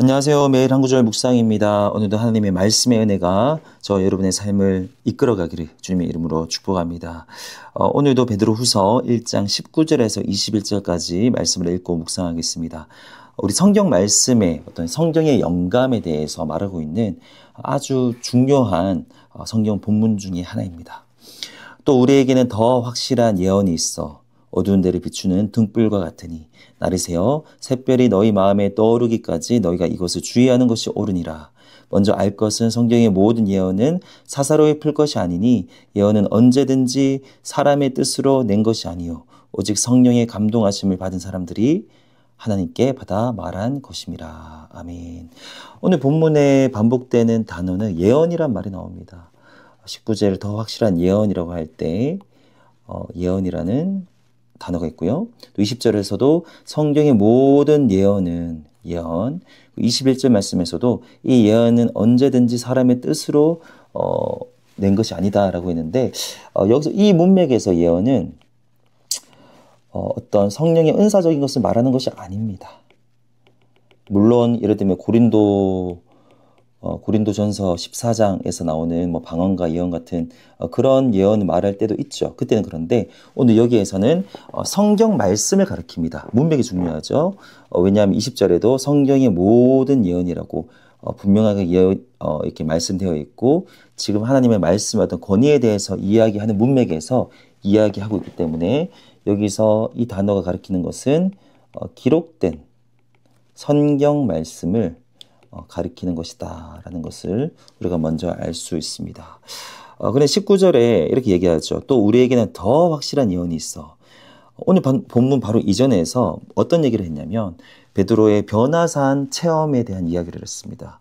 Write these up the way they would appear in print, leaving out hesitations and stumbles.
안녕하세요. 매일 한 구절 묵상입니다. 오늘도 하나님의 말씀의 은혜가 저 여러분의 삶을 이끌어가기를 주님의 이름으로 축복합니다. 오늘도 베드로후서 1장 19절에서 21절까지 말씀을 읽고 묵상하겠습니다. 우리 성경 말씀의 어떤 성경의 영감에 대해서 말하고 있는 아주 중요한 성경 본문 중에 하나입니다. 또 우리에게는 더 확실한 예언이 있어 어두운 데를 비추는 등불과 같으니 날이 새어 샛별이 너희 마음에 떠오르기까지 너희가 이것을 주의하는 것이 옳으니라. 먼저 알 것은 성경의 모든 예언은 사사로이 풀 것이 아니니 예언은 언제든지 사람의 뜻으로 낸 것이 아니요 오직 성령의 감동하심을 받은 사람들이 하나님께 받아 말한 것임이라. 아멘. 오늘 본문에 반복되는 단어는 예언이란 말이 나옵니다. 19제를 더 확실한 예언이라고 할 때 예언이라는 단어가 있고요. 또 20절에서도 성경의 모든 예언은 예언. 21절 말씀에서도 이 예언은 언제든지 사람의 뜻으로 낸 것이 아니다라고 했는데 여기서 이 문맥에서 예언은 어떤 성령의 은사적인 것을 말하는 것이 아닙니다. 물론 예를 들면 고린도전서 14장에서 나오는 방언과 예언 같은 그런 예언을 말할 때도 있죠. 그때는 그런데 오늘 여기에서는 성경 말씀을 가리킵니다. 문맥이 중요하죠. 왜냐하면 20절에도 성경의 모든 예언이라고 분명하게 이렇게 말씀되어 있고 지금 하나님의 말씀의 어떤 권위에 대해서 이야기하는 문맥에서 이야기하고 있기 때문에 여기서 이 단어가 가리키는 것은 기록된 성경 말씀을 가리키는 것이다 라는 것을 우리가 먼저 알 수 있습니다. 근데 19절에 이렇게 얘기하죠. 또 우리에게는 더 확실한 예언이 있어. 오늘 본문 바로 이전에서 어떤 얘기를 했냐면 베드로의 변화산 체험에 대한 이야기를 했습니다.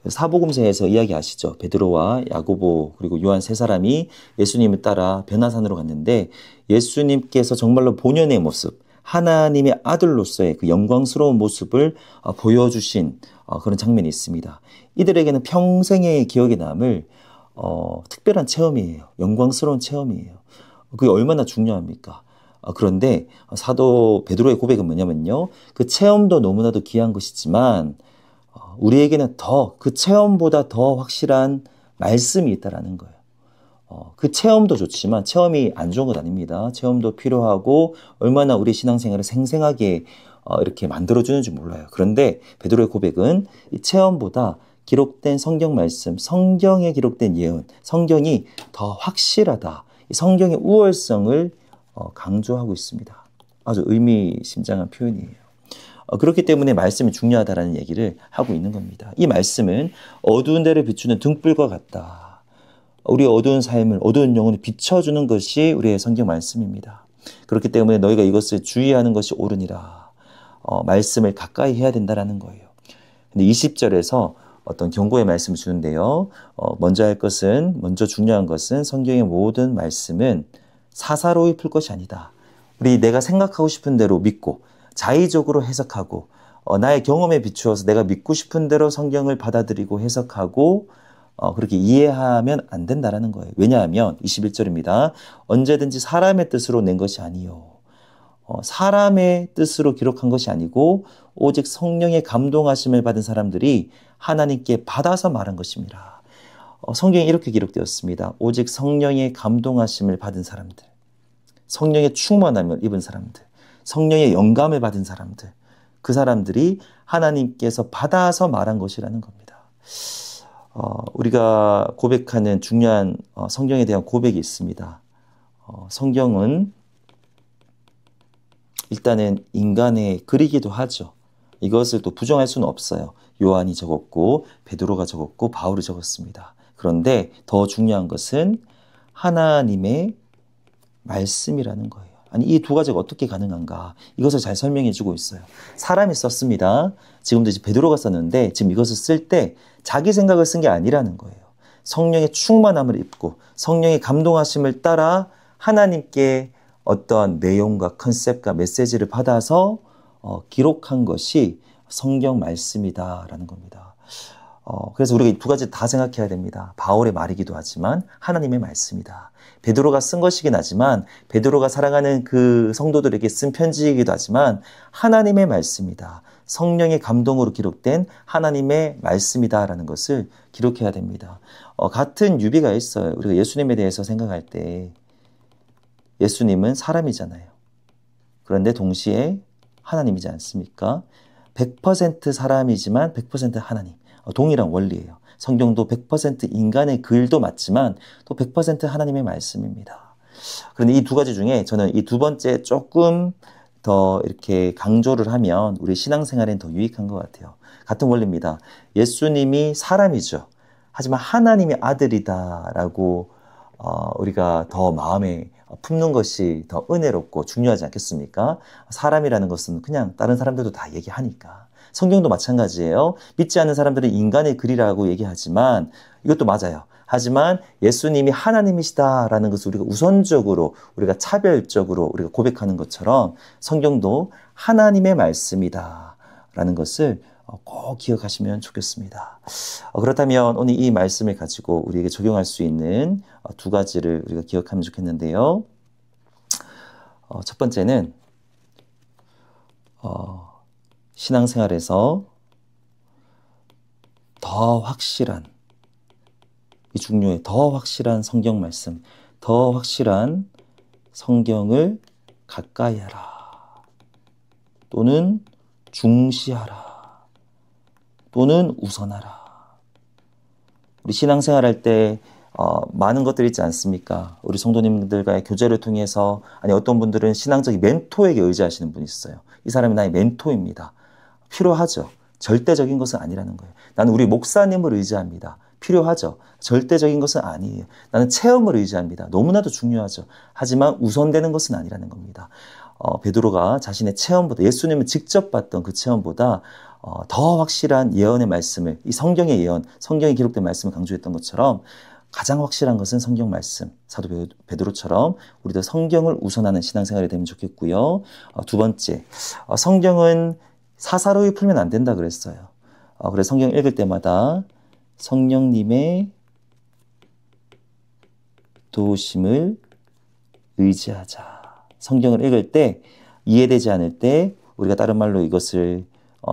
사복음서에서 이야기하시죠. 베드로와 야고보 그리고 요한 세 사람이 예수님을 따라 변화산으로 갔는데 예수님께서 정말로 본연의 모습 하나님의 아들로서의 그 영광스러운 모습을 보여주신 그런 장면이 있습니다. 이들에게는 평생의 기억에 남을 특별한 체험이에요. 영광스러운 체험이에요. 그게 얼마나 중요합니까? 그런데 사도 베드로의 고백은 뭐냐면요. 그 체험도 너무나도 귀한 것이지만 우리에게는 그 체험보다 더 확실한 말씀이 있다라는 거예요. 그 체험도 좋지만 체험이 안 좋은 건 아닙니다. 체험도 필요하고 얼마나 우리 신앙생활을 생생하게 이렇게 만들어주는지 몰라요. 그런데 베드로의 고백은 이 체험보다 기록된 성경 말씀, 성경에 기록된 예언, 성경이 더 확실하다. 이 성경의 우월성을 강조하고 있습니다. 아주 의미심장한 표현이에요. 그렇기 때문에 말씀이 중요하다는 얘기를 하고 있는 겁니다. 이 말씀은 어두운 데를 비추는 등불과 같다. 우리의 어두운 삶을, 어두운 영혼을 비춰주는 것이 우리의 성경 말씀입니다. 그렇기 때문에 너희가 이것을 주의하는 것이 옳으니라. 말씀을 가까이 해야 된다라는 거예요. 근데 20절에서 어떤 경고의 말씀을 주는데요. 먼저 중요한 것은 성경의 모든 말씀은 사사로이 풀 것이 아니다. 내가 생각하고 싶은 대로 믿고 자의적으로 해석하고 나의 경험에 비추어서 내가 믿고 싶은 대로 성경을 받아들이고 해석하고 그렇게 이해하면 안 된다라는 거예요. 왜냐하면 21절입니다. 언제든지 사람의 뜻으로 낸 것이 아니요. 사람의 뜻으로 기록한 것이 아니고 오직 성령의 감동하심을 받은 사람들이 하나님께 받아서 말한 것입니다. 성경에 이렇게 기록되었습니다. 오직 성령의 감동하심을 받은 사람들, 성령의 충만함을 입은 사람들, 성령의 영감을 받은 사람들, 그 사람들이 하나님께서 받아서 말한 것이라는 겁니다. 우리가 고백하는 중요한 성경에 대한 고백이 있습니다. 성경은 일단은 인간의 글이기도 하죠. 이것을 또 부정할 수는 없어요. 요한이 적었고 베드로가 적었고 바울이 적었습니다. 그런데 더 중요한 것은 하나님의 말씀이라는 거예요. 아니, 이 두 가지가 어떻게 가능한가? 이것을 잘 설명해 주고 있어요. 사람이 썼습니다. 지금도 이제 베드로가 썼는데 지금 이것을 쓸 때 자기 생각을 쓴 게 아니라는 거예요. 성령의 충만함을 입고 성령의 감동하심을 따라 하나님께 어떠한 내용과 컨셉과 메시지를 받아서 기록한 것이 성경 말씀이다라는 겁니다. 그래서 우리가 이 두 가지 다 생각해야 됩니다. 바울의 말이기도 하지만 하나님의 말씀이다. 베드로가 쓴 것이긴 하지만 베드로가 사랑하는 그 성도들에게 쓴 편지이기도 하지만 하나님의 말씀이다. 성령의 감동으로 기록된 하나님의 말씀이다라는 것을 기록해야 됩니다. 같은 유비가 있어요. 우리가 예수님에 대해서 생각할 때 예수님은 사람이잖아요. 그런데 동시에 하나님이지 않습니까? 100% 사람이지만 100% 하나님. 동일한 원리예요. 성경도 100% 인간의 글도 맞지만 또 100% 하나님의 말씀입니다. 그런데 이 두 가지 중에 저는 이 두 번째 조금 더 이렇게 강조를 하면 우리 신앙생활엔 더 유익한 것 같아요. 같은 원리입니다. 예수님이 사람이죠. 하지만 하나님의 아들이다라고 우리가 더 마음에 품는 것이 더 은혜롭고 중요하지 않겠습니까? 사람이라는 것은 그냥 다른 사람들도 다 얘기하니까. 성경도 마찬가지예요. 믿지 않는 사람들은 인간의 글이라고 얘기하지만 이것도 맞아요. 하지만 예수님이 하나님이시다라는 것을 우리가 우선적으로, 우리가 차별적으로 우리가 고백하는 것처럼 성경도 하나님의 말씀이다라는 것을 꼭 기억하시면 좋겠습니다. 그렇다면 오늘 이 말씀을 가지고 우리에게 적용할 수 있는 두 가지를 우리가 기억하면 좋겠는데요. 첫 번째는 신앙생활에서 더 확실한, 이 중요해, 더 확실한 성경 말씀, 더 확실한 성경을 가까이 하라 또는 중시하라 또는 우선하라. 우리 신앙생활할 때 많은 것들이 있지 않습니까? 우리 성도님들과의 교제를 통해서, 아니 어떤 분들은 신앙적인 멘토에게 의지하시는 분이 있어요. 이 사람이 나의 멘토입니다. 필요하죠. 절대적인 것은 아니라는 거예요. 나는 우리 목사님을 의지합니다. 필요하죠. 절대적인 것은 아니에요. 나는 체험을 의지합니다. 너무나도 중요하죠. 하지만 우선되는 것은 아니라는 겁니다. 베드로가 자신의 체험보다, 예수님을 직접 봤던 그 체험보다 더 확실한 예언의 말씀을, 이 성경의 예언, 성경에 기록된 말씀을 강조했던 것처럼 가장 확실한 것은 성경 말씀, 사도 베드로처럼 우리도 성경을 우선하는 신앙생활이 되면 좋겠고요. 두 번째, 성경은 사사로이 풀면 안 된다 그랬어요. 그래서 성경 읽을 때마다 성령님의 도우심을 의지하자. 성경을 읽을 때 이해되지 않을 때 우리가 다른 말로 이것을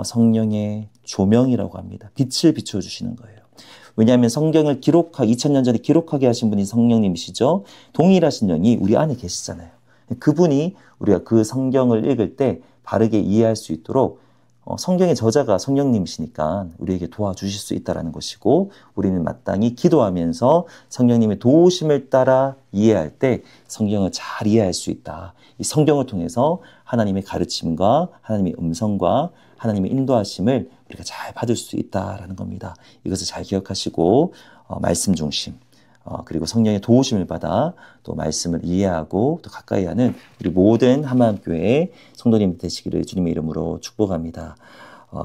성령의 조명이라고 합니다. 빛을 비춰주시는 거예요. 왜냐하면 성경을 2000년 전에 기록하게 하신 분이 성령님이시죠. 동일하신 영이 우리 안에 계시잖아요. 그분이 우리가 그 성경을 읽을 때 바르게 이해할 수 있도록 성경의 저자가 성령님이시니까 우리에게 도와주실 수 있다는 것이고, 우리는 마땅히 기도하면서 성령님의 도우심을 따라 이해할 때 성경을 잘 이해할 수 있다. 이 성경을 통해서 하나님의 가르침과 하나님의 음성과 하나님의 인도하심을 우리가 잘 받을 수 있다라는 겁니다. 이것을 잘 기억하시고 말씀 중심, 그리고 성령의 도우심을 받아 또 말씀을 이해하고 또 가까이 하는 우리 모든 한마음교회의 성도님 되시기를 주님의 이름으로 축복합니다.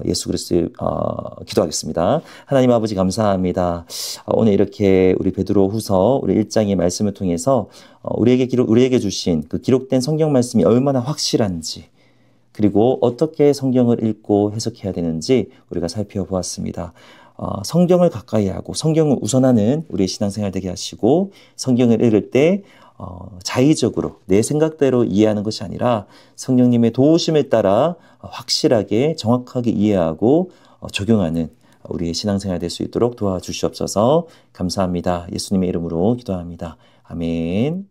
예수 그리스도의 기도하겠습니다. 하나님 아버지 감사합니다. 오늘 이렇게 우리 베드로 후서 우리 1장의 말씀을 통해서 우리에게 주신 그 기록된 성경 말씀이 얼마나 확실한지, 그리고 어떻게 성경을 읽고 해석해야 되는지 우리가 살펴보았습니다. 성경을 가까이 하고 성경을 우선하는 우리의 신앙생활 되게 하시고, 성경을 읽을 때 자의적으로 내 생각대로 이해하는 것이 아니라 성령님의 도우심을 따라 확실하게 정확하게 이해하고 적용하는 우리의 신앙생활 될 수 있도록 도와주시옵소서. 감사합니다. 예수님의 이름으로 기도합니다. 아멘.